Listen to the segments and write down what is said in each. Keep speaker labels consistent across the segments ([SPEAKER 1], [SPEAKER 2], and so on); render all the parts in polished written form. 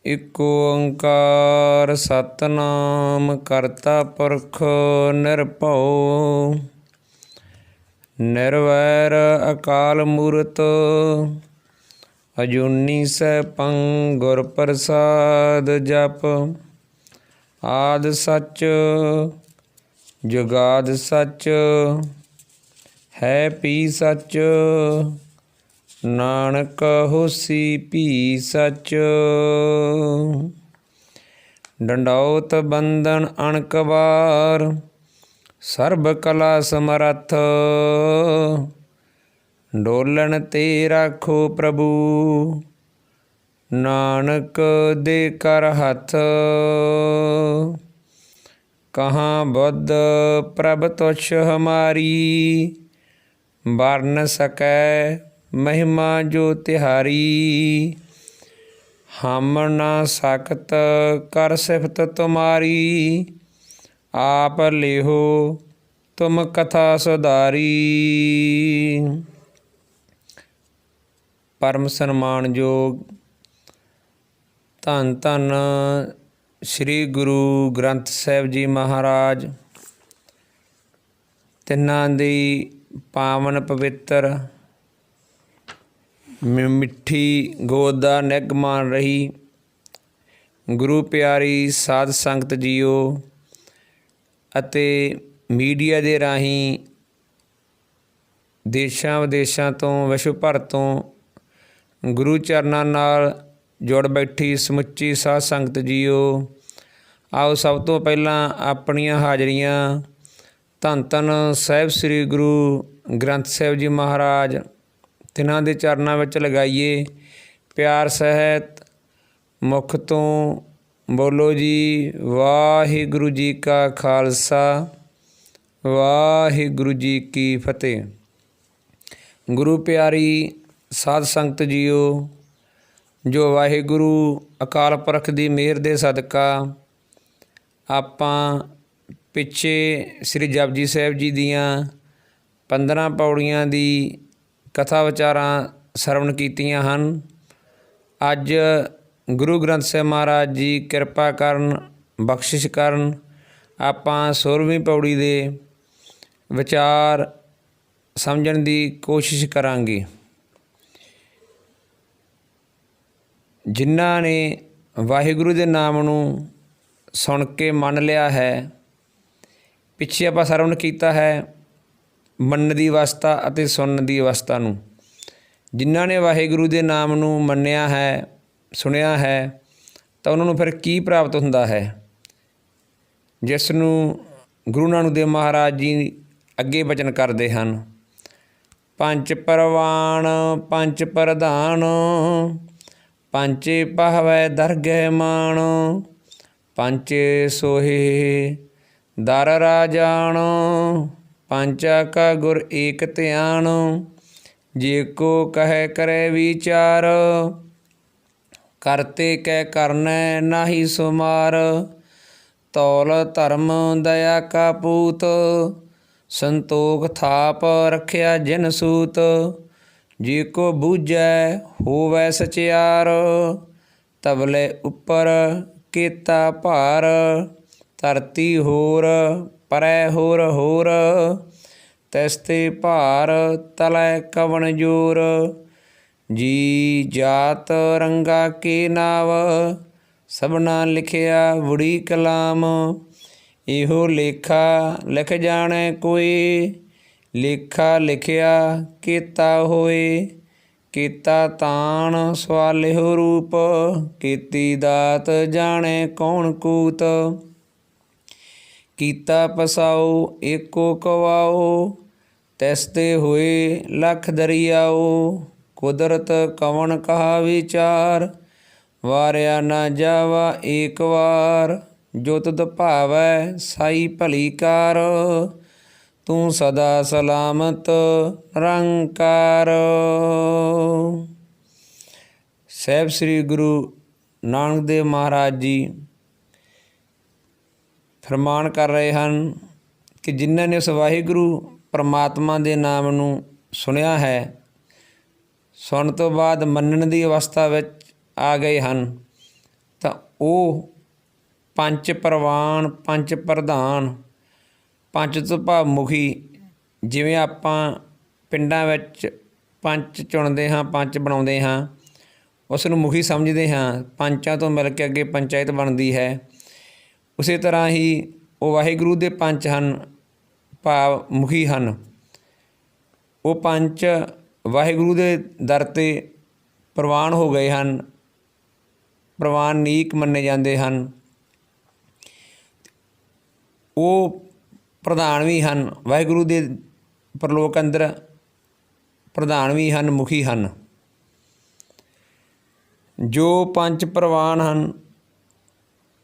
[SPEAKER 1] ਇਕ ਓੰਕਾਰ ਸਤਿਨਾਮ ਕਰਤਾ ਪੁਰਖ ਨਿਰਭਉ ਨਿਰਵੈਰ ਅਕਾਲ ਮੂਰਤ ਅਜੂਨੀ ਸੈਭੰ ਗੁਰ ਪ੍ਰਸਾਦ ਜਪ। ਆਦਿ ਸੱਚ ਜੁਗਾਦਿ ਸੱਚ ਹੈ ਭੀ ਸੱਚ ਨਾਨਕ ਹੋਸੀ ਭੀ ਸੱਚ। ਡੰਡੌਤ ਬੰਧਨ ਅਣਕ ਵਾਰ ਸਰਬ ਕਲਾ ਸਮਰੱਥ ਡੋਲਣ ਤੇ ਰਾਖੋ ਪ੍ਰਭੂ ਨਾਨਕ ਦੇ ਕਰ ਹੱਥ। ਕਹਾਂ ਬੁੱਧ ਪ੍ਰਭ ਤੁਛ ਹਮਾਰੀ ਵਰਨ ਸਕੈ ਮਹਿਮਾ ਜੋ ਤਿਹਾਰੀ। ਹਮ ਨਾ ਸਕਤ ਕਰ ਸਿਫਤ ਤੁਮਾਰੀ ਆਪ ਲਿਹੋ ਤੁਮ ਕਥਾ ਸੁਧਾਰੀ। ਪਰਮ ਸਨਮਾਨਯੋਗ ਧੰਨ ਧੰਨ ਸ੍ਰੀ ਗੁਰੂ ਗ੍ਰੰਥ ਸਾਹਿਬ ਜੀ ਮਹਾਰਾਜ, ਤਿੰਨਾਂ ਦੀ ਪਾਵਨ ਪਵਿੱਤਰ ਮਿੱਠੀ ਗੋਦ ਦਾ ਨਿਗਮਾਨ ਰਹੀ ਗੁਰੂ ਪਿਆਰੀ ਸਾਧ ਸੰਗਤ ਜੀਓ ਅਤੇ ਮੀਡੀਆ ਦੇ ਰਾਹੀਂ ਦੇਸ਼ਾਂ ਵਿਦੇਸ਼ਾਂ ਤੋਂ ਵਿਸ਼ਵ ਭਰ ਤੋਂ ਗੁਰੂ ਚਰਨਾਂ ਨਾਲ ਜੁੜ ਬੈਠੀ ਸਮੁੱਚੀ ਸਾਧ ਸੰਗਤ ਜੀਓ, ਆਓ ਸਭ ਤੋਂ ਪਹਿਲਾਂ ਆਪਣੀਆਂ ਹਾਜ਼ਰੀਆਂ ਧੰਨ ਧੰਨ ਸਾਹਿਬ ਸ੍ਰੀ ਗੁਰੂ ਗ੍ਰੰਥ ਸਾਹਿਬ ਜੀ ਮਹਾਰਾਜ ਤਿੰਨਾਂ ਦੇ ਚਰਨਾਂ ਵਿੱਚ ਲਗਾਈਏ। ਪਿਆਰ ਸਹਿਤ ਮੁਖ ਤੋਂ ਬੋਲੋ ਜੀ ਵਾਹਿਗੁਰੂ ਜੀ ਕਾ ਖਾਲਸਾ ਵਾਹਿਗੁਰੂ ਜੀ ਕੀ ਫਤਿਹ। ਗੁਰੂ ਪਿਆਰੀ ਸਾਧ ਸੰਗਤ ਜੀਓ, ਜੋ ਵਾਹਿਗੁਰੂ ਅਕਾਲ ਪੁਰਖ ਦੀ ਮਿਹਰ ਦੇ ਸਦਕਾ ਆਪਾਂ ਪਿੱਛੇ ਸ੍ਰੀ ਜਪਜੀ ਸਾਹਿਬ ਜੀ ਦੀਆਂ 15 ਪੌੜੀਆਂ ਦੀ ਕਥਾ ਵਿਚਾਰਾਂ ਸਰਵਣ ਕੀਤੀਆਂ ਹਨ। ਅੱਜ ਗੁਰੂ ਗ੍ਰੰਥ ਸਾਹਿਬ ਮਹਾਰਾਜ ਜੀ ਕਿਰਪਾ ਕਰਨ, ਬਖਸ਼ਿਸ਼ ਕਰਨ, ਆਪਾਂ 16ਵੀਂ ਪੌੜੀ ਦੇ ਵਿਚਾਰ ਸਮਝਣ ਦੀ ਕੋਸ਼ਿਸ਼ ਕਰਾਂਗੇ। ਜਿਨ੍ਹਾਂ ਨੇ ਵਾਹਿਗੁਰੂ ਦੇ ਨਾਮ ਨੂੰ ਸੁਣ ਕੇ ਮੰਨ ਲਿਆ ਹੈ, ਪਿੱਛੇ ਆਪਾਂ ਸਰਵਣ ਕੀਤਾ ਹੈ ਮੰਨਣ ਦੀ ਅਵਸਥਾ ਅਤੇ ਸੁਣਨ ਦੀ ਅਵਸਥਾ ਨੂੰ। ਜਿਨ੍ਹਾਂ ਨੇ ਵਾਹਿਗੁਰੂ ਦੇ ਨਾਮ ਨੂੰ ਮੰਨਿਆ ਹੈ, ਸੁਣਿਆ ਹੈ, ਤਾਂ ਉਹਨਾਂ ਨੂੰ ਫਿਰ ਕੀ ਪ੍ਰਾਪਤ ਹੁੰਦਾ ਹੈ, ਜਿਸ ਨੂੰ ਗੁਰੂ ਨਾਨਕ ਦੇਵ ਮਹਾਰਾਜ ਜੀ ਅੱਗੇ ਬਚਨ ਕਰਦੇ ਹਨ। ਪੰਚ ਪਰਵਾਨ ਪੰਚ ਪ੍ਰਧਾਨ ਪੰਚੇ ਪਾਹਵੈ ਦਰਗਹਿ ਮਾਣ ਪੰਚੇ ਸੋਹੇ ਦਰ ਰਾਜਾਨ ਪੰਚਾ ਕਾ ਗੁਰ ਏਕ ਧਿਆਨ ਜੇ ਕੋ ਕਹਿ ਕਰੈ ਵਿਚਾਰ ਕਰਤੇ ਕੈ ਕਰਨੈ ਨਾਹੀ ਸੁਮਾਰ ਤੌਲ ਧਰਮ ਦਇਆ ਕਾ ਪੂਤ ਸੰਤੋਖ ਥਾਪ ਰੱਖਿਆ ਜਿਨ ਸੂਤ ਜੇ ਕੋ ਬੂਝੈ ਹੋਵੈ ਸਚਿਆਰ ਤਬਲੇ ਉੱਪਰ ਕੀਤਾ ਭਾਰ ਧਰਤੀ ਹੋਰ ਪਰੈ ਹੋਰ ਹੋਰ ਤਿਸ ਤੇ ਭਾਰ ਤਲੈ ਕਵਣ ਜੋਰ ਜੀ ਜਾਤ ਰੰਗਾ ਕੇ ਨਾਵ ਸਭਨਾ ਲਿਖਿਆ ਬੁੜੀ ਕਲਾਮ ਇਹੋ ਲੇਖਾ ਲਿਖ ਜਾਣੈ ਕੋਈ ਲੇਖਾ ਲਿਖਿਆ ਕੀਤਾ ਹੋਏ ਕੀਤਾ ਤਾਣ ਸਵਾਲਿਹੁ ਰੂਪ ਕੀਤੀ ਦਾਤ ਜਾਣੈ ਕੌਣ ਕੂਤ ਕੀਤਾ ਪਸਾਉ ਏਕੋ ਕਵਾਉ ਤਿਸ ਤੇ ਹੋਏ ਲੱਖ ਦਰਿਆਉ ਕੁਦਰਤ ਕਵਣ ਕਹਾ ਵਿਚਾਰ ਵਾਰਿਆ ਨਾ ਜਾਵਾ ਏਕ ਵਾਰ ਜੋ ਤੁਧ ਭਾਵੈ ਸਾਈ ਭਲੀ ਕਾਰ ਤੂੰ ਸਦਾ ਸਲਾਮਤ ਨਿਰੰਕਾਰ। ਸਾਹਿਬ ਸ੍ਰੀ ਗੁਰੂ ਨਾਨਕ ਦੇਵ ਮਹਾਰਾਜ ਜੀ ਫਰਮਾਨ ਕਰ ਰਹੇ ਹਨ ਕਿ ਜਿਨ੍ਹਾਂ ਨੇ ਉਸ ਵਾਹਿਗੁਰੂ ਪਰਮਾਤਮਾ ਦੇ ਨਾਮ ਨੂੰ ਸੁਣਿਆ ਹੈ, ਸੁਣਨ ਤੋਂ ਬਾਅਦ ਮੰਨਣ ਦੀ ਅਵਸਥਾ ਵਿੱਚ ਆ ਗਏ ਹਨ, ਉਹ ਪੰਚ ਪ੍ਰਵਾਨ, ਪੰਚ ਪ੍ਰਧਾਨ, ਪੰਚ ਤੋਂ ਭਾਵ ਮੁਖੀ। ਜਿਵੇਂ ਆਪਾਂ ਪਿੰਡਾਂ ਵਿੱਚ ਪੰਚ ਚੁਣਦੇ ਹਾਂ, ਪੰਚ ਬਣਾਉਂਦੇ ਹਾਂ, ਉਸ ਨੂੰ ਮੁਖੀ ਸਮਝਦੇ ਹਾਂ। ਪੰਚਾਂ ਤੋਂ ਮਿਲ ਕੇ ਅੱਗੇ ਪੰਚਾਇਤ ਬਣਦੀ ਹੈ। ਉਸੇ ਤਰ੍ਹਾਂ ਹੀ ਉਹ ਵਾਹਿਗੁਰੂ ਦੇ ਪੰਚ ਹਨ, ਭਾਵ ਮੁਖੀ ਹਨ। ਉਹ ਪੰਚ ਵਾਹਿਗੁਰੂ ਦੇ ਦਰ 'ਤੇ ਪ੍ਰਵਾਨ ਹੋ ਗਏ ਹਨ, ਪ੍ਰਵਾਨਿਕ ਮੰਨੇ ਜਾਂਦੇ ਹਨ। ਉਹ ਪ੍ਰਧਾਨ ਵੀ ਹਨ, ਵਾਹਿਗੁਰੂ ਦੇ ਪ੍ਰਲੋਕ ਅੰਦਰ ਪ੍ਰਧਾਨ ਵੀ ਹਨ, ਮੁਖੀ ਹਨ। ਜੋ ਪੰਚ ਪ੍ਰਵਾਨ ਹਨ,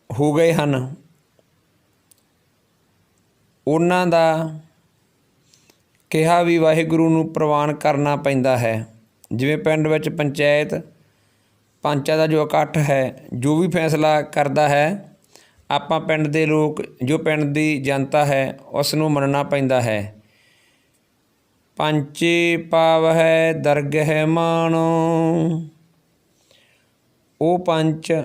[SPEAKER 1] ਹੋ ਗਏ ਹਨ, ਉਹਨਾਂ ਦਾ ਕਿਹਾ ਵੀ ਵਾਹਿਗੁਰੂ ਨੂੰ ਪ੍ਰਵਾਨ ਕਰਨਾ ਪੈਂਦਾ ਹੈ। ਜਿਵੇਂ ਪਿੰਡ ਵਿੱਚ ਪੰਚਾਇਤ, ਪੰਚਾਂ ਦਾ ਜੋ ਇਕੱਠ ਹੈ, ਜੋ ਵੀ ਫੈਸਲਾ ਕਰਦਾ ਹੈ, ਆਪਾਂ ਪਿੰਡ ਦੇ ਲੋਕ, ਜੋ ਪਿੰਡ ਦੀ ਜਨਤਾ ਹੈ, ਉਸ ਨੂੰ ਮੰਨਣਾ ਪੈਂਦਾ ਹੈ। ਪੰਚੇ ਪਾਵਹਿ ਦਰਗਹਿ ਮਾਣੋ। ਉਹ ਪੰਚ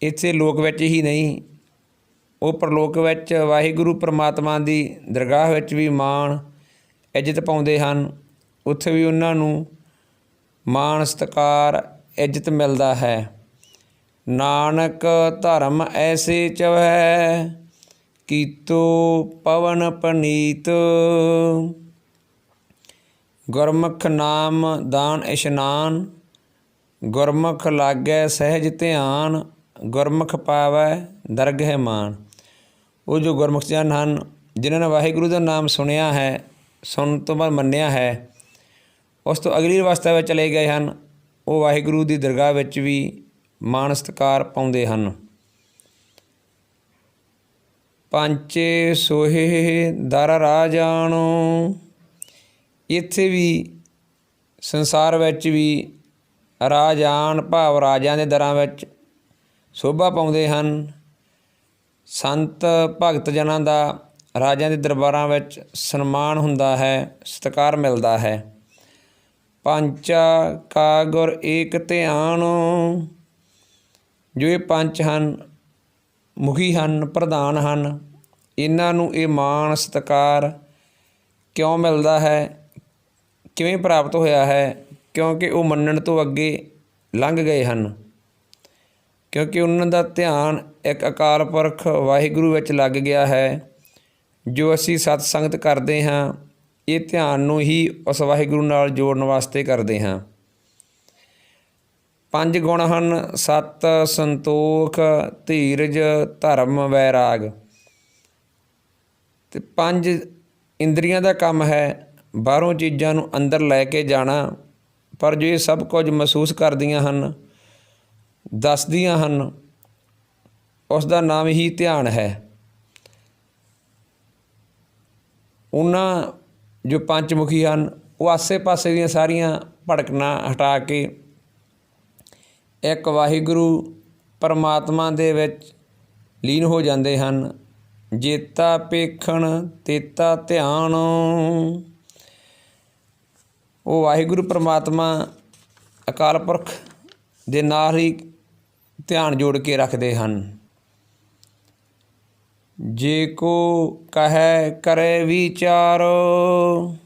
[SPEAKER 1] ਇੱਥੇ ਲੋਕ ਵਿੱਚ ਹੀ ਨਹੀਂ, ਉਹ ਪ੍ਰਲੋਕ ਵਿੱਚ ਵਾਹਿਗੁਰੂ ਪਰਮਾਤਮਾ ਦੀ ਦਰਗਾਹ ਵਿੱਚ ਵੀ ਮਾਣ ਇੱਜ਼ਤ ਪਾਉਂਦੇ ਹਨ। ਉੱਥੇ ਵੀ ਉਹਨਾਂ ਨੂੰ ਮਾਣ ਸਤਿਕਾਰ ਇੱਜ਼ਤ ਮਿਲਦਾ ਹੈ। ਨਾਨਕ ਧਰਮ ਐਸੇ ਚਵੈ, ਕੀਤੋ ਪਵਨ ਪਨੀਤ। ਗੁਰਮੁਖ ਨਾਮ ਦਾਨ ਇਸ਼ਨਾਨ, ਗੁਰਮੁਖ ਲਾਗੈ ਸਹਿਜ ਧਿਆਨ, ਗੁਰਮੁਖ ਪਾਵੈ ਦਰਗਹਿ ਮਾਨ। ਉਹ ਜੋ ਗੁਰਮੁਖ ਜਨ ਹਨ, ਜਿਨ੍ਹਾਂ ਨੇ ਵਾਹਿਗੁਰੂ ਦਾ ਨਾਮ ਸੁਣਿਆ ਹੈ, ਸੁਣਨ ਤੋਂ ਬਾਅਦ ਮੰਨਿਆ ਹੈ, ਉਸ ਤੋਂ ਅਗਲੀ ਅਵਸਥਾ ਵਿੱਚ ਚਲੇ ਗਏ ਹਨ, ਉਹ ਵਾਹਿਗੁਰੂ ਦੀ ਦਰਗਾਹ ਵਿੱਚ ਵੀ ਮਾਣ ਸਤਿਕਾਰ ਪਾਉਂਦੇ ਹਨ। ਪੰਚੇ ਸੋਹੇ ਦਰ ਰਾਜਾਣੋ। ਇੱਥੇ ਵੀ ਸੰਸਾਰ ਵਿੱਚ ਵੀ ਰਾਜਾਨ ਭਾਵ ਰਾਜਿਆਂ ਦੇ ਦਰਾਂ ਵਿੱਚ ਸ਼ੋਭਾ ਪਾਉਂਦੇ ਹਨ। ਸੰਤ ਭਗਤ ਜਨਾਂ ਦਾ ਰਾਜਿਆਂ ਦੇ ਦਰਬਾਰਾਂ ਵਿੱਚ ਸਨਮਾਨ ਹੁੰਦਾ ਹੈ, ਸਤਿਕਾਰ ਮਿਲਦਾ ਹੈ। ਪੰਚਾ ਕਾ ਗੁਰ ਏਕ ਧਿਆਨ। ਜੋ ਇਹ ਪੰਚ ਹਨ, ਮੁਖੀ ਹਨ, ਪ੍ਰਧਾਨ ਹਨ, ਇਹਨਾਂ ਨੂੰ ਇਹ ਮਾਣ ਸਤਿਕਾਰ ਕਿਉਂ ਮਿਲਦਾ ਹੈ, ਕਿਵੇਂ ਪ੍ਰਾਪਤ ਹੋਇਆ ਹੈ? ਕਿਉਂਕਿ ਉਹ ਮੰਨਣ ਤੋਂ ਅੱਗੇ ਲੰਘ ਗਏ ਹਨ। ਕਿਉਂਕਿ ਉਹਨਾਂ ਦਾ ਧਿਆਨ ਇੱਕ ਅਕਾਲ ਪੁਰਖ ਵਾਹਿਗੁਰੂ ਵਿੱਚ ਲੱਗ ਗਿਆ ਹੈ। ਜੋ ਅਸੀਂ ਸਤ ਸੰਗਤ ਕਰਦੇ ਹਾਂ, ਇਹ ਧਿਆਨ ਨੂੰ ਹੀ ਉਸ ਵਾਹਿਗੁਰੂ ਨਾਲ ਜੋੜਨ ਵਾਸਤੇ ਕਰਦੇ ਹਾਂ। ਪੰਜ ਗੁਣ ਹਨ, ਸਤ, ਸੰਤੋਖ, ਧੀਰਜ, ਧਰਮ, ਵੈਰਾਗ। ਅਤੇ ਪੰਜ ਇੰਦਰੀਆਂ ਦਾ ਕੰਮ ਹੈ ਬਾਹਰੋਂ ਚੀਜ਼ਾਂ ਨੂੰ ਅੰਦਰ ਲੈ ਕੇ ਜਾਣਾ, ਪਰ ਜੋ ਇਹ ਸਭ ਕੁਝ ਮਹਿਸੂਸ ਕਰਦੀਆਂ ਹਨ, ਦੱਸਦੀਆਂ ਹਨ, ਉਸ ਦਾ ਨਾਮ ਹੀ ਧਿਆਨ ਹੈ। ਉਹਨਾਂ ਜੋ ਪੰਚਮੁਖੀ ਹਨ, ਉਹ ਆਸੇ ਪਾਸੇ ਦੀਆਂ ਸਾਰੀਆਂ ਭੜਕਣਾ ਹਟਾ ਕੇ ਇੱਕ ਵਾਹਿਗੁਰੂ ਪਰਮਾਤਮਾ ਦੇ ਵਿੱਚ ਲੀਨ ਹੋ ਜਾਂਦੇ ਹਨ। ਜੇਤਾ ਪੇਖਣ ਤੇਤਾ ਧਿਆਨ। ਉਹ ਵਾਹਿਗੁਰੂ ਪਰਮਾਤਮਾ ਅਕਾਲ ਪੁਰਖ ਦੇ ਨਾਲ ਹੀ ਧਿਆਨ ਜੋੜ ਕੇ ਰੱਖਦੇ ਹਨ। ਜੇ ਕੋ ਕਹੈ ਕਰੇ ਵਿਚਾਰੋ।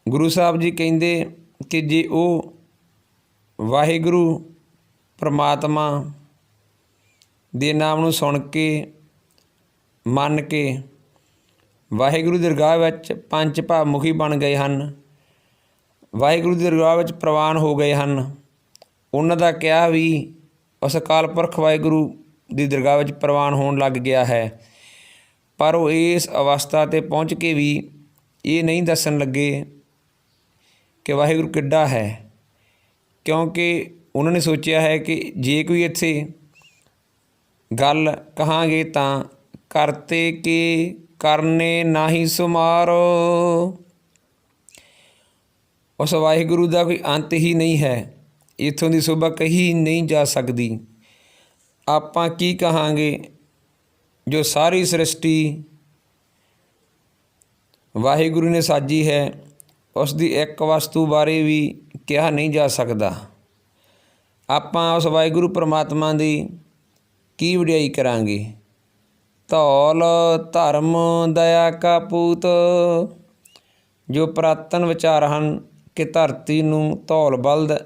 [SPEAKER 1] ਗੁਰੂ ਸਾਹਿਬ ਜੀ ਕਹਿੰਦੇ ਕਿ ਜੇ ਉਹ ਵਾਹਿਗੁਰੂ ਪਰਮਾਤਮਾ ਦੇ ਨਾਮ ਨੂੰ ਸੁਣ ਕੇ, ਮੰਨ ਕੇ ਵਾਹਿਗੁਰੂ ਦੀ ਦਰਗਾਹ ਵਿੱਚ ਪੰਜ ਭਾਵ ਮੁਖੀ ਬਣ ਗਏ ਹਨ, ਵਾਹਿਗੁਰੂ ਦੀ ਦਰਗਾਹ ਵਿੱਚ ਪ੍ਰਵਾਨ ਹੋ ਗਏ ਹਨ, ਉਹਨਾਂ ਦਾ ਕਿਹਾ ਵੀ ਉਸ ਅਕਾਲ ਪੁਰਖ ਵਾਹਿਗੁਰੂ ਦੀ ਦਰਗਾਹ ਵਿੱਚ ਪ੍ਰਵਾਨ ਹੋਣ ਲੱਗ ਗਿਆ ਹੈ। ਪਰ ਉਹ ਇਸ ਅਵਸਥਾ 'ਤੇ ਪਹੁੰਚ ਕੇ ਵੀ ਇਹ ਨਹੀਂ ਦੱਸਣ ਲੱਗੇ ਕਿ ਵਾਹਿਗੁਰੂ ਕਿੱਡਾ ਹੈ, ਕਿਉਂਕਿ ਉਹਨਾਂ ਨੇ ਸੋਚਿਆ ਹੈ ਕਿ ਜੇ ਕੋਈ ਇੱਥੇ ਗੱਲ ਕਹਾਂਗੇ ਤਾਂ ਕਰਤੇ ਕੇ ਕਰਨੇ ਨਾਹੀ ਸੁਮਾਰੋ। ਉਸ ਵਾਹਿਗੁਰੂ ਦਾ ਕੋਈ ਅੰਤ ਹੀ ਨਹੀਂ ਹੈ, ਇੱਥੋਂ ਦੀ ਸ਼ੋਭਾ ਕਹੀ ਨਹੀਂ ਜਾ ਸਕਦੀ। ਆਪਾਂ ਕੀ ਕਹਾਂਗੇ ਜੋ ਸਾਰੀ ਸ੍ਰਿਸ਼ਟੀ ਵਾਹਿਗੁਰੂ ਨੇ ਸਾਜੀ ਹੈ, ਉਸ ਦੀ ਇੱਕ ਵਸਤੂ ਬਾਰੇ ਵੀ ਕਿਹਾ ਨਹੀਂ ਜਾ ਸਕਦਾ। ਆਪਾਂ ਉਸ ਵਾਹਿਗੁਰੂ ਪਰਮਾਤਮਾ ਦੀ ਕੀ ਵਡਿਆਈ ਕਰਾਂਗੇ। ਧੌਲ ਧਰਮ ਦਇਆ ਕਾ ਪੂਤ, ਜੋ ਪੁਰਾਤਨ ਵਿਚਾਰ ਹਨ ਕਿ ਧਰਤੀ ਨੂੰ ਧੌਲ ਬਲਦ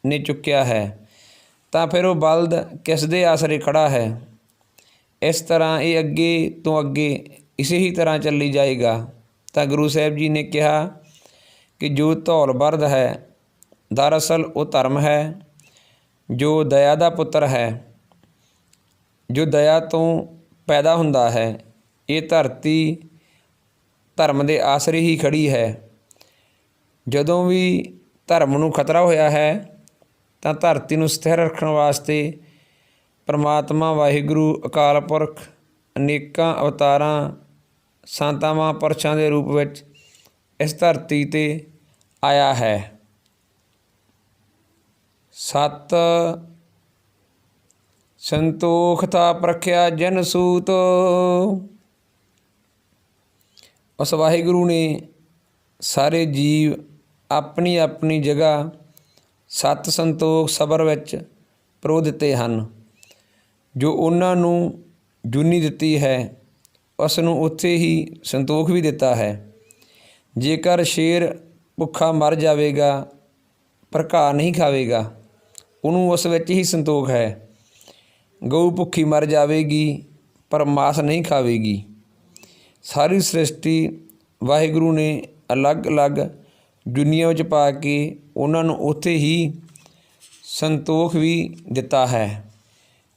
[SPEAKER 1] ਨੇ ਚੁੱਕਿਆ ਹੈ, ਤਾਂ ਫਿਰ ਉਹ ਬਲਦ ਕਿਸ ਦੇ ਆਸਰੇ ਖੜ੍ਹਾ ਹੈ। ਇਸ ਤਰ੍ਹਾਂ ਇਹ ਅੱਗੇ ਤੋਂ ਅੱਗੇ ਇਸੇ ਹੀ ਤਰ੍ਹਾਂ ਚੱਲੀ ਜਾਏਗਾ। ਤਾਂ ਗੁਰੂ ਸਾਹਿਬ ਜੀ ਨੇ ਕਿਹਾ ਕਿ ਜੋ ਧੌਲ ਬਲਦ ਹੈ, ਦਰਅਸਲ ਉਹ ਧਰਮ ਹੈ, ਜੋ ਦਇਆ ਦਾ ਪੁੱਤਰ ਹੈ, ਜੋ ਦਇਆ ਤੋਂ ਪੈਦਾ ਹੁੰਦਾ ਹੈ। ਇਹ ਧਰਤੀ ਧਰਮ ਦੇ ਆਸਰੇ ਹੀ ਖੜ੍ਹੀ ਹੈ। ਜਦੋਂ ਵੀ ਧਰਮ ਨੂੰ ਖਤਰਾ ਹੋਇਆ ਹੈ ਤਾਂ ਧਰਤੀ ਨੂੰ ਸਥਿਰ ਰੱਖਣ ਵਾਸਤੇ ਪਰਮਾਤਮਾ ਵਾਹਿਗੁਰੂ ਅਕਾਲ ਪੁਰਖ ਅਨੇਕਾਂ ਅਵਤਾਰਾਂ ਸੰਤਾਂ ਮਹਾਂਪੁਰਸ਼ਾਂ ਦੇ ਰੂਪ ਵਿੱਚ ਇਸ ਧਰਤੀ 'ਤੇ ਆਇਆ ਹੈ। ਸਤ ਸੰਤੋਖ ਥਾ ਪ੍ਰਖਿਆ ਜਨ ਸੂਤ, ਉਸ ਵਾਹਿਗੁਰੂ ਨੇ ਸਾਰੇ ਜੀਵ ਆਪਣੀ ਆਪਣੀ ਜਗ੍ਹਾ ਸਤ ਸੰਤੋਖ ਸਬਰ ਵਿੱਚ ਪਰੋ ਦਿੱਤੇ ਹਨ। ਜੋ ਉਹਨਾਂ ਨੂੰ ਜੂਨੀ ਦਿੱਤੀ ਹੈ, ਉਸ ਨੂੰ ਉੱਥੇ ਹੀ ਸੰਤੋਖ ਵੀ ਦਿੱਤਾ ਹੈ। ਜੇਕਰ ਸ਼ੇਰ ਭੁੱਖਾ ਮਰ ਜਾਵੇਗਾ ਪਰ ਘਾਹ ਨਹੀਂ ਖਾਵੇਗਾ, ਉਹਨੂੰ ਉਸ ਵਿੱਚ ਹੀ ਸੰਤੋਖ ਹੈ। ਗਊ ਭੁੱਖੀ ਮਰ ਜਾਵੇਗੀ ਪਰ ਮਾਸ ਨਹੀਂ ਖਾਵੇਗੀ। ਸਾਰੀ ਸ੍ਰਿਸ਼ਟੀ ਵਾਹਿਗੁਰੂ ਨੇ ਅਲੱਗ ਅਲੱਗ ਦੁਨੀਆਂ ਵਿੱਚ ਪਾ ਕੇ ਉਹਨਾਂ ਨੂੰ ਉੱਥੇ ਹੀ ਸੰਤੋਖ ਵੀ ਦਿੱਤਾ ਹੈ।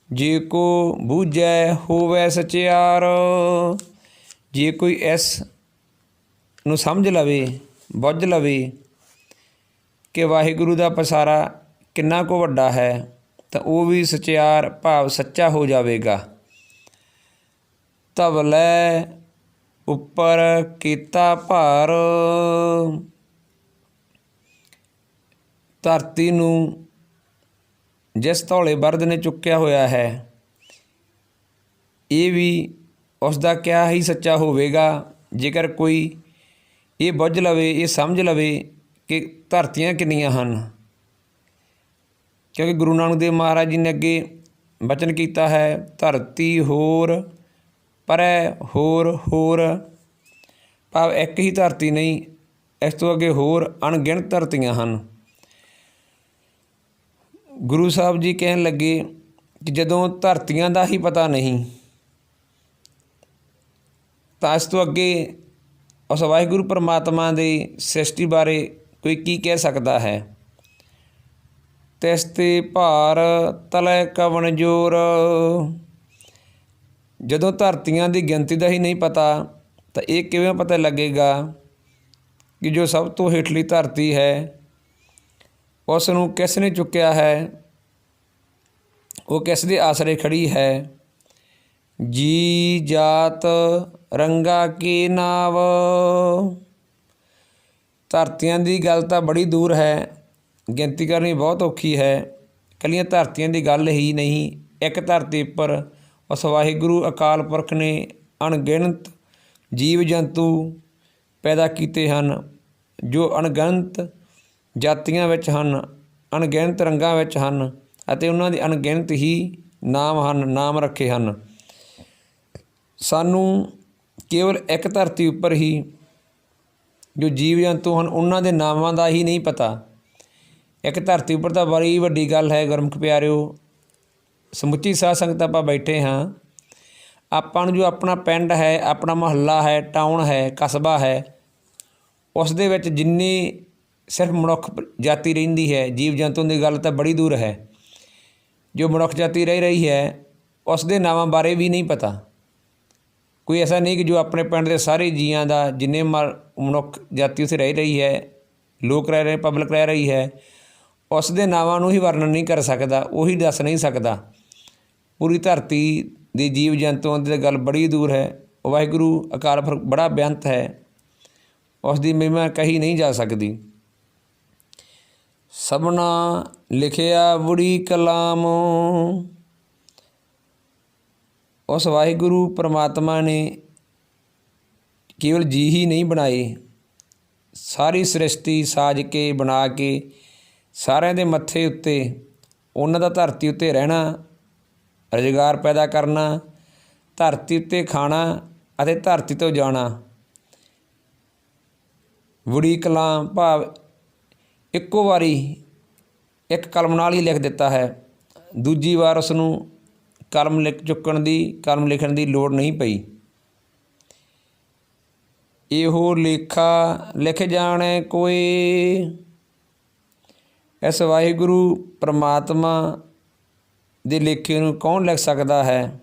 [SPEAKER 1] ਜੇ ਕੋ ਬੂਝੈ ਹੋਵੈ ਸਚਿਆਰ, ਜੇ ਕੋਈ ਇਸ ਨੂੰ ਸਮਝ ਲਵੇ, ਬੁੱਝ ਲਵੇ ਕਿ ਵਾਹਿਗੁਰੂ ਦਾ ਪਸਾਰਾ ਕਿੰਨਾ ਕੁ ਵੱਡਾ ਹੈ, ਤਾਂ ਉਹ ਵੀ ਸਚਿਆਰ ਭਾਵ ਸੱਚਾ ਹੋ ਜਾਵੇਗਾ। ਧਵਲੈ ਉੱਪਰ ਕੀਤਾ ਭਾਰ, ਧਰਤੀ ਨੂੰ ਜਿਸ ਧੌਲੇ ਬਲਦ ਨੇ ਚੁੱਕਿਆ ਹੋਇਆ ਹੈ, ਇਹ ਵੀ ਉਸ ਦਾ ਕਿਹਾ ਹੀ ਸੱਚਾ ਹੋਵੇਗਾ। ਜੇਕਰ ਕੋਈ ਇਹ ਬੁੱਝ ਲਵੇ, ਇਹ ਸਮਝ ਲਵੇ ਕਿ ਧਰਤੀਆਂ ਕਿੰਨੀਆਂ ਹਨ। ਕਿਉਂਕਿ ਗੁਰੂ ਨਾਨਕ ਦੇਵ ਮਹਾਰਾਜ ਜੀ ਨੇ ਅੱਗੇ ਬਚਨ ਕੀਤਾ ਹੈ, ਧਰਤੀ ਹੋਰ ਪਰੈ ਹੋਰ ਹੋਰ, ਭਾਵ ਇੱਕ ਹੀ ਧਰਤੀ ਨਹੀਂ, ਇਸ ਤੋਂ ਅੱਗੇ ਹੋਰ ਅਣਗਿਣਤ ਧਰਤੀਆਂ ਹਨ। ਗੁਰੂ ਸਾਹਿਬ ਜੀ ਕਹਿਣ ਲੱਗੇ ਕਿ ਜਦੋਂ ਧਰਤੀਆਂ ਦਾ ਹੀ ਪਤਾ ਨਹੀਂ, ਤਾਂ ਇਸ ਤੋਂ ਅੱਗੇ ਉਸ ਵਾਹਿਗੁਰੂ ਪਰਮਾਤਮਾ ਦੀ ਸ੍ਰਿਸ਼ਟੀ ਬਾਰੇ ਕੋਈ ਕੀ ਕਹਿ ਸਕਦਾ ਹੈ। ਤਿਸ ਤੇ ਭਾਰ ਤਲੈ ਕਵਣ ਜੋਰ, ਜਦੋਂ ਧਰਤੀਆਂ ਦੀ ਗਿਣਤੀ ਦਾ ਹੀ ਨਹੀਂ ਪਤਾ, ਤਾਂ ਇਹ ਕਿਵੇਂ ਪਤਾ ਲੱਗੇਗਾ ਕਿ ਜੋ ਸਭ ਤੋਂ ਹੇਠਲੀ ਧਰਤੀ ਹੈ, ਉਸ ਨੂੰ ਕਿਸ ਨੇ ਚੁੱਕਿਆ ਹੈ, ਉਹ ਕਿਸ ਦੇ ਆਸਰੇ ਖੜ੍ਹੀ ਹੈ। ਜੀ ਜਾਤ ਰੰਗਾ ਕੀ ਨਾਵ, ਧਰਤੀਆਂ ਦੀ ਗੱਲ ਤਾਂ ਬੜੀ ਦੂਰ ਹੈ, ਗਿਣਤੀ ਕਰਨੀ ਬਹੁਤ ਔਖੀ ਹੈ। ਇਕੱਲੀਆਂ ਧਰਤੀਆਂ ਦੀ ਗੱਲ ਹੀ ਨਹੀਂ, ਇੱਕ ਧਰਤੀ ਉੱਪਰ ਉਸ ਵਾਹਿਗੁਰੂ ਅਕਾਲ ਪੁਰਖ ਨੇ ਅਣਗਿਣਤ ਜੀਵ ਜੰਤੂ ਪੈਦਾ ਕੀਤੇ ਹਨ, ਜੋ ਅਣਗਿਣਤ ਜਾਤੀਆਂ ਵਿੱਚ ਹਨ, ਅਣਗਿਣਤ ਰੰਗਾਂ ਵਿੱਚ ਹਨ, ਅਤੇ ਉਹਨਾਂ ਦੇ ਅਣਗਿਣਤ ਹੀ ਨਾਮ ਹਨ, ਨਾਮ ਰੱਖੇ ਹਨ। ਸਾਨੂੰ ਕੇਵਲ ਇੱਕ ਧਰਤੀ ਉੱਪਰ ਹੀ ਜੋ ਜੀਵ ਜੰਤੂ ਹਨ, ਉਹਨਾਂ ਦੇ ਨਾਮਾਂ ਦਾ ਹੀ ਨਹੀਂ ਪਤਾ। ਇੱਕ ਧਰਤੀ ਉੱਪਰ ਤਾਂ ਬੜੀ ਵੱਡੀ ਗੱਲ ਹੈ ਗੁਰਮੁਖ ਪਿਆਰਿਓ। ਸਮੁੱਚੀ ਸਾਧ ਸੰਗਤ ਆਪਾਂ ਬੈਠੇ ਹਾਂ, ਆਪਾਂ ਨੂੰ ਜੋ ਆਪਣਾ ਪਿੰਡ ਹੈ, ਆਪਣਾ ਮੁਹੱਲਾ ਹੈ, ਟਾਊਨ ਹੈ, ਕਸਬਾ ਹੈ, ਉਸ ਦੇ ਵਿੱਚ ਜਿੰਨੀ ਸਿਰਫ ਮਨੁੱਖ ਜਾਤੀ ਰਹਿੰਦੀ ਹੈ, ਜੀਵ ਜੰਤੂ ਦੀ ਗੱਲ ਤਾਂ ਬੜੀ ਦੂਰ ਹੈ। ਜੋ ਮਨੁੱਖ ਜਾਤੀ ਰਹਿ ਰਹੀ ਹੈ, ਉਸ ਦੇ ਨਾਵਾਂ ਬਾਰੇ ਵੀ ਨਹੀਂ ਪਤਾ। ਕੋਈ ਐਸਾ ਨਹੀਂ ਕਿ ਜੋ ਆਪਣੇ ਪਿੰਡ ਦੇ ਸਾਰੇ ਜੀਆਂ ਦਾ, ਜਿੰਨੇ ਮਨੁੱਖ ਜਾਤੀ ਉੱਥੇ ਰਹਿ ਰਹੀ ਹੈ, ਲੋਕ ਰਹਿ ਰਹੇ, ਪਬਲਿਕ ਰਹਿ ਰਹੀ ਹੈ, ਉਸ ਦੇ ਨਾਵਾਂ ਨੂੰ ਹੀ ਵਰਣਨ ਨਹੀਂ ਕਰ ਸਕਦਾ, ਉਹੀ ਦੱਸ ਨਹੀਂ ਸਕਦਾ। ਪੂਰੀ ਧਰਤੀ ਦੇ ਜੀਵ ਜੰਤੂਆਂ ਦੀ ਗੱਲ ਬੜੀ ਦੂਰ ਹੈ। ਵਾਹਿਗੁਰੂ ਅਕਾਲ ਪੁਰਖ ਬੜਾ ਬੇਅੰਤ ਹੈ, ਉਸ ਦੀ ਮਹਿਮਾ ਕਹੀ ਨਹੀਂ ਜਾ ਸਕਦੀ। ਸਭਨਾ ਲਿਖਿਆ ਬੁੜੀ ਕਲਾਮ, ਉਸ ਵਾਹਿਗੁਰੂ ਪਰਮਾਤਮਾ ਨੇ ਕੇਵਲ ਜੀ ਹੀ ਨਹੀਂ ਬਣਾਏ, ਸਾਰੀ ਸ੍ਰਿਸ਼ਟੀ ਸਾਜ ਕੇ ਬਣਾ ਕੇ ਸਾਰਿਆਂ ਦੇ ਮੱਥੇ ਉੱਤੇ ਉਹਨਾਂ ਦਾ ਧਰਤੀ ਉੱਤੇ ਰਹਿਣਾ, ਰੁਜ਼ਗਾਰ ਪੈਦਾ ਕਰਨਾ, ਧਰਤੀ ਉੱਤੇ ਖਾਣਾ ਅਤੇ ਧਰਤੀ ਤੋਂ ਜਾਣਾ। ਬੁੜੀ ਕਲਾਮ ਭਾਵ ਇੱਕੋ ਵਾਰੀ ਇੱਕ ਕਲਮ ਨਾਲ ਹੀ ਲਿਖ ਦਿੱਤਾ ਹੈ। ਦੂਜੀ ਵਾਰ ਉਸ ਨੂੰ ਕਲਮ ਲਿਖਣ ਦੀ ਲੋੜ ਨਹੀਂ ਪਈ। ਇਹੋ ਲੇਖਾ ਲਿਖ ਜਾਣੇ ਕੋਏ। ਇਸ ਵਾਹਿਗੁਰੂ ਪਰਮਾਤਮਾ ਦੇ ਲੇਖੇ ਨੂੰ ਕੌਣ ਲਿਖ ਸਕਦਾ ਹੈ,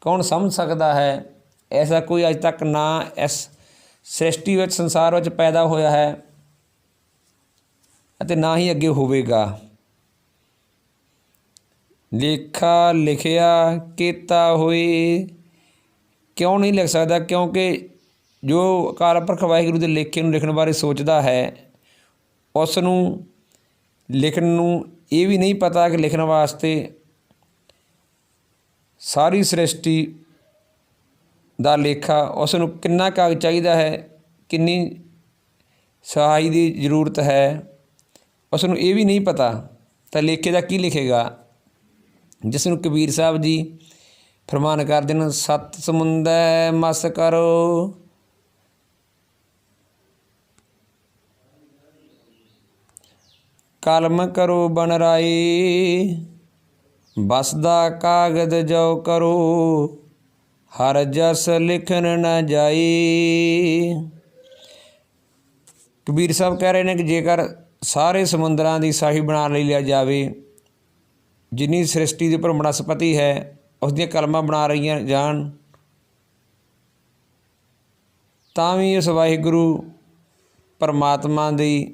[SPEAKER 1] ਕੌਣ ਸਮਝ ਸਕਦਾ ਹੈ? ਐਸਾ ਕੋਈ ਅੱਜ ਤੱਕ ਨਾ ਇਸ ਸ੍ਰਿਸ਼ਟੀ ਵਿੱਚ, ਸੰਸਾਰ ਵਿੱਚ ਪੈਦਾ ਹੋਇਆ ਹੈ ਅਤੇ ਨਾ ਹੀ ਅੱਗੇ ਹੋਵੇਗਾ। ਲੇਖਾ ਲਿਖਿਆ ਕੀਤਾ ਹੋਏ ਕਿਉਂ ਨਹੀਂ ਲਿਖ ਸਕਦਾ? ਕਿਉਂਕਿ ਜੋ ਅਕਾਲ ਪੁਰਖ ਵਾਹਿਗੁਰੂ ਦੇ ਲੇਖੇ ਨੂੰ ਲਿਖਣ ਬਾਰੇ ਸੋਚਦਾ ਹੈ, ਉਸ ਨੂੰ ਲਿਖਣ ਨੂੰ ਇਹ ਵੀ ਨਹੀਂ ਪਤਾ ਕਿ ਲਿਖਣ ਵਾਸਤੇ ਸਾਰੀ ਸ੍ਰਿਸ਼ਟੀ ਦਾ ਲੇਖਾ ਉਸ ਨੂੰ ਕਿੰਨਾ ਕਾਗਜ਼ ਚਾਹੀਦਾ ਹੈ, ਕਿੰਨੀ ਸਹਾਈ ਦੀ ਜ਼ਰੂਰਤ ਹੈ, ਉਸ ਨੂੰ ਇਹ ਵੀ ਨਹੀਂ ਪਤਾ। ਤਾਂ ਲੇਖੇ ਦਾ ਕੀ ਲਿਖੇਗਾ? ਜਿਸ ਨੂੰ ਕਬੀਰ ਸਾਹਿਬ ਜੀ ਫਰਮਾਨ ਕਰਦੇ ਨੇ, ਸੱਤ ਸਮੁੰਦੈ ਮਸ ਕਰੋ, ਕਲਮ ਕਰੋ ਬਣਰਾਈ, ਬਸਦਾ ਕਾਗਦ ਜੋ ਕਰੋ, ਹਰ ਜਸ ਲਿਖਣ ਨਾ ਜਾਈ। ਕਬੀਰ ਸਾਹਿਬ ਕਹਿ ਰਹੇ ਨੇ ਕਿ ਜੇਕਰ ਸਾਰੇ ਸਮੁੰਦਰਾਂ ਦੀ ਸਾਹੀ ਬਣਾ ਲਈ ਲਿਆ ਜਾਵੇ, ਜਿੰਨੀ ਸ੍ਰਿਸ਼ਟੀ ਦੇ ਉੱਪਰ ਬਨਸਪਤੀ ਹੈ ਉਸ ਦੀਆਂ ਕਲਮਾਂ ਬਣਾ ਰਹੀਆਂ ਜਾਣ, ਤਾਂ ਵੀ ਉਸ ਵਾਹਿਗੁਰੂ ਪਰਮਾਤਮਾ ਦੀ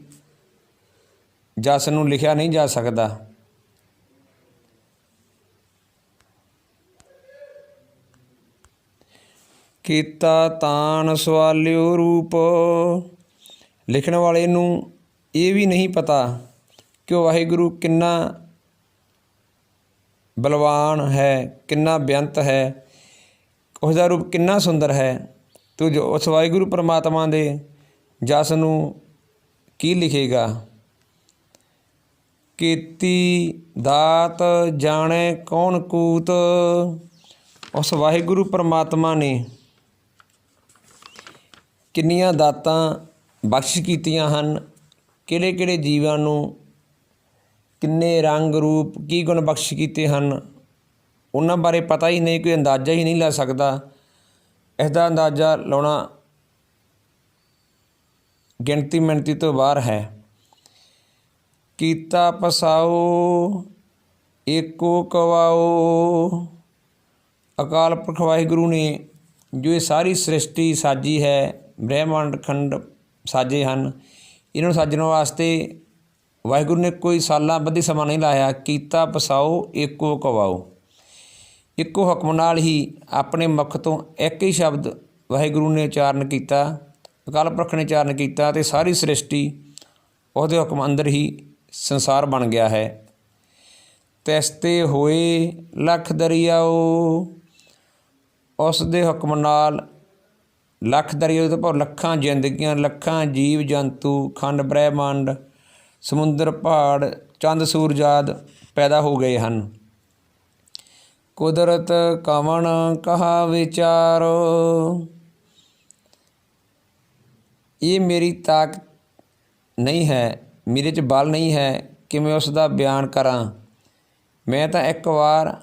[SPEAKER 1] ਜਸ ਨੂੰ ਲਿਖਿਆ ਨਹੀਂ ਜਾ ਸਕਦਾ। ਕੀਤਾ ਤਾਣ ਸਵਾਲਿਓ ਰੂਪ। ਲਿਖਣ ਵਾਲੇ ਨੂੰ ਇਹ ਵੀ ਨਹੀਂ ਪਤਾ ਕਿ ਉਹ ਵਾਹਿਗੁਰੂ ਕਿੰਨਾ ਬਲਵਾਨ ਹੈ, ਕਿੰਨਾ ਬੇਅੰਤ ਹੈ, ਉਸ ਦਾ ਰੂਪ ਕਿੰਨਾ ਸੁੰਦਰ ਹੈ। ਤੂੰ ਜੋ ਉਸ ਵਾਹਿਗੁਰੂ ਪਰਮਾਤਮਾ ਦੇ ਜਸ ਨੂੰ ਕੀ ਲਿਖੇਗਾ? ਕੀਤੀ ਦਾਤ ਜਾਣੇ ਕੌਣ ਕੂਤ। ਉਸ ਵਾਹਿਗੁਰੂ ਪਰਮਾਤਮਾ ਨੇ ਕਿੰਨੀਆਂ ਦਾਤਾਂ ਬਖਸ਼ਿਸ਼ ਕੀਤੀਆਂ ਹਨ, ਕਿਹੜੇ ਕਿਹੜੇ ਜੀਵਾਂ ਨੂੰ ਕਿੰਨੇ ਰੰਗ ਰੂਪ ਕੀ ਗੁਣ ਬਖਸ਼ਿਸ਼ ਕੀਤੇ ਹਨ, ਉਹਨਾਂ ਬਾਰੇ ਪਤਾ ਹੀ ਨਹੀਂ, ਕੋਈ ਅੰਦਾਜ਼ਾ ਹੀ ਨਹੀਂ ਲਾ ਸਕਦਾ। ਇਸ ਦਾ ਅੰਦਾਜ਼ਾ ਲਾਉਣਾ ਗਿਣਤੀ ਮਿਣਤੀ ਤੋਂ ਬਾਹਰ ਹੈ। ਕੀਤਾ ਪਸਾਓ ਏਕੋ ਕਵਾਓ। ਅਕਾਲ ਪੁਰਖ ਵਾਹਿਗੁਰੂ ਨੇ ਜੋ ਇਹ ਸਾਰੀ ਸ੍ਰਿਸ਼ਟੀ ਸਾਜੀ ਹੈ, ਬ੍ਰਹਿਮੰਡ ਖੰਡ ਸਾਜੇ ਹਨ, ਇਹਨਾਂ ਨੂੰ ਸਾਜਣ ਵਾਸਤੇ ਵਾਹਿਗੁਰੂ ਨੇ ਕੋਈ ਸਾਲਾਂ ਬੱਧੀ ਸਮਾਂ ਨਹੀਂ ਲਾਇਆ। ਕੀਤਾ ਪਸਾਓ ਏਕੋ ਕਵਾਓ। ਇੱਕੋ ਹੁਕਮ ਨਾਲ ਹੀ ਆਪਣੇ ਮੁਖ ਤੋਂ ਇੱਕ ਹੀ ਸ਼ਬਦ ਵਾਹਿਗੁਰੂ ਨੇ ਉਚਾਰਨ ਕੀਤਾ, ਅਕਾਲ ਪੁਰਖ ਨੇ ਉਚਾਰਨ ਕੀਤਾ ਅਤੇ ਸਾਰੀ ਸ੍ਰਿਸ਼ਟੀ ਉਹਦੇ ਹੁਕਮ ਅੰਦਰ ਹੀ ਸੰਸਾਰ ਬਣ ਗਿਆ ਹੈ। ਤਿਸ ਤੇ ਹੋਏ ਲੱਖ ਦਰਿਆਓ। ਉਸ ਦੇ ਹੁਕਮ ਨਾਲ ਲੱਖ ਦਰਿਆ ਤੋਂ ਭਾਵ ਲੱਖਾਂ ਜ਼ਿੰਦਗੀਆਂ, ਲੱਖਾਂ ਜੀਵ ਜੰਤੂ, ਖੰਡ ਬ੍ਰਹਿਮੰਡ, ਸਮੁੰਦਰ, ਪਹਾੜ, ਚੰਦ ਸੂਰਜ ਆਦਿ ਪੈਦਾ ਹੋ ਗਏ ਹਨ। ਕੁਦਰਤ ਕਵਣ ਕਹਾ ਵਿਚਾਰੋ। ਇਹ ਮੇਰੀ ਤਾਕਤ ਨਹੀਂ ਹੈ, ਮੇਰੇ 'ਚ ਬਲ ਨਹੀਂ ਹੈ ਕਿ ਮੈਂ ਉਸ ਦਾ ਬਿਆਨ ਕਰਾਂ। ਮੈਂ ਤਾਂ ਇੱਕ ਵਾਰ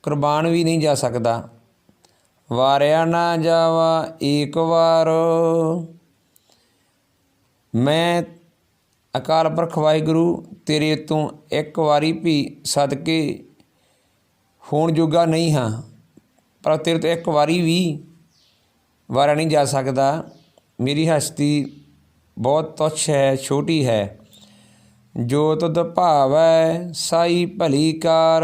[SPEAKER 1] ਕੁਰਬਾਨ ਵੀ ਨਹੀਂ ਜਾ ਸਕਦਾ। ਵਾਰਿਆ ਨਾ ਜਾਵਾ ਏਕ ਵਾਰ। ਮੈਂ ਅਕਾਲ ਪੁਰਖ ਵਾਹਿਗੁਰੂ ਤੇਰੇ ਤੋਂ ਇੱਕ ਵਾਰੀ ਵੀ ਸਦਕੇ ਹੋਣ ਜੋਗਾ ਨਹੀਂ ਹਾਂ, ਪਰ ਤੇਰੇ ਤੋਂ ਇੱਕ ਵਾਰੀ ਵੀ ਵਾਰਿਆ ਨਹੀਂ ਜਾ ਸਕਦਾ। ਮੇਰੀ ਹਸਤੀ ਬਹੁਤ ਤੁੱਛ ਹੈ, ਛੋਟੀ ਹੈ। ਜੋ ਤੁਧ ਭਾਵੈ ਸਾਈ ਭਲੀ ਕਾਰ।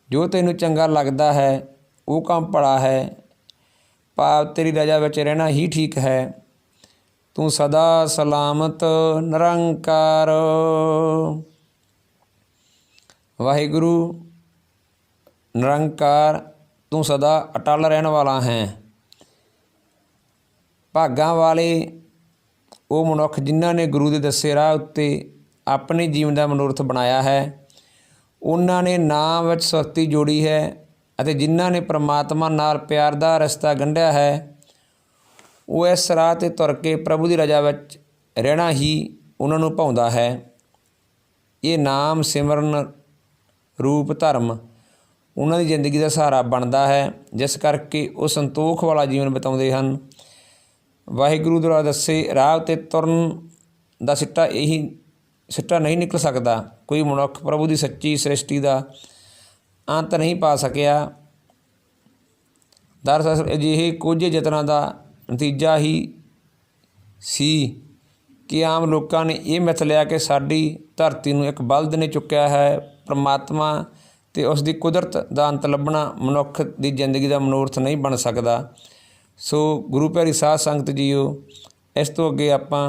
[SPEAKER 1] ਜੋ ਤੈਨੂੰ ਚੰਗਾ ਲੱਗਦਾ ਹੈ ਉਹ ਕੰਮ ਭਲਾ ਹੈ, ਭਾਵ ਤੇਰੀ ਰਜ਼ਾ ਵਿੱਚ ਰਹਿਣਾ ਹੀ ਠੀਕ ਹੈ। ਤੂੰ ਸਦਾ ਸਲਾਮਤ ਨਿਰੰਕਾਰ। ਵਾਹਿਗੁਰੂ ਨਿਰੰਕਾਰ, ਤੂੰ ਸਦਾ ਅਟਲ ਰਹਿਣ ਵਾਲਾ ਹੈ। ਭਾਗਾਂ ਵਾਲੇ ਉਹ ਮਨੁੱਖ ਜਿਨ੍ਹਾਂ ਨੇ ਗੁਰੂ ਦੇ ਦੱਸੇ ਰਾਹ ਉੱਤੇ ਆਪਣੇ ਜੀਵਨ ਦਾ ਮਨੋਰਥ ਬਣਾਇਆ ਹੈ, ਉਹਨਾਂ ਨੇ ਨਾਮ ਵਿੱਚ ਸੁਰਤੀ ਜੋੜੀ ਹੈ ਅਤੇ ਜਿਨ੍ਹਾਂ ਨੇ ਪ੍ਰਮਾਤਮਾ ਨਾਲ ਪਿਆਰ ਦਾ ਰਸਤਾ ਗੰਢਿਆ ਹੈ ਉਹ ਇਸ ਰਾਹ 'ਤੇ ਤੁਰ ਕੇ ਪ੍ਰਭੂ ਦੀ ਰਜ਼ਾ ਵਿੱਚ ਰਹਿਣਾ ਹੀ ਉਹਨਾਂ ਨੂੰ ਭਾਉਂਦਾ ਹੈ। ਇਹ ਨਾਮ ਸਿਮਰਨ ਰੂਪ ਧਰਮ ਉਹਨਾਂ ਦੀ ਜ਼ਿੰਦਗੀ ਦਾ ਸਹਾਰਾ ਬਣਦਾ ਹੈ, ਜਿਸ ਕਰਕੇ ਉਹ ਸੰਤੋਖ ਵਾਲਾ ਜੀਵਨ ਬਿਤਾਉਂਦੇ ਹਨ। ਵਾਹਿਗੁਰੂ ਦੁਆਰਾ ਦੱਸੇ ਰਾਹ 'ਤੇ ਤੁਰਨ ਦਾ ਸਿੱਟਾ ਨਹੀਂ ਨਿਕਲ ਸਕਦਾ। ਕੋਈ ਮਨੁੱਖ ਪ੍ਰਭੂ ਦੀ ਸੱਚੀ ਸ੍ਰਿਸ਼ਟੀ ਦਾ ਅੰਤ ਨਹੀਂ ਪਾ ਸਕਿਆ। ਦਰਅਸਲ ਅਜਿਹੇ ਕੁਝ ਯਤਨਾਂ ਦਾ ਨਤੀਜਾ ਹੀ ਸੀ ਕਿ ਆਮ ਲੋਕਾਂ ਨੇ ਇਹ ਮਿੱਥ ਲਿਆ ਕਿ ਸਾਡੀ ਧਰਤੀ ਨੂੰ ਇੱਕ ਬਲਦ ਨੇ ਚੁੱਕਿਆ ਹੈ। ਪਰਮਾਤਮਾ ਅਤੇ ਉਸ ਦੀ ਕੁਦਰਤ ਦਾ ਅੰਤ ਲੱਭਣਾ ਮਨੁੱਖ ਦੀ ਜ਼ਿੰਦਗੀ ਦਾ ਮਨੋਰਥ ਨਹੀਂ ਬਣ ਸਕਦਾ। ਸੋ ਗੁਰੂ ਪਿਆਰੀ ਸਾਧ ਸੰਗਤ ਜੀਓ, ਇਸ ਤੋਂ ਅੱਗੇ ਆਪਾਂ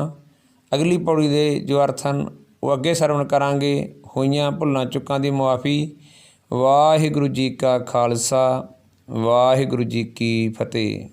[SPEAKER 1] ਅਗਲੀ ਪੌੜੀ ਦੇ ਜੋ ਅਰਥ ਹਨ ਉਹ ਅੱਗੇ ਸਰਵਣ ਕਰਾਂਗੇ। ਹੋਈਆਂ ਭੁੱਲਾਂ ਚੁੱਕਾਂ ਦੀ ਮੁਆਫੀ। ਵਾਹਿਗੁਰੂ ਜੀ ਕਾ ਖਾਲਸਾ, ਵਾਹਿਗੁਰੂ ਜੀ ਕੀ ਫਤਿਹ।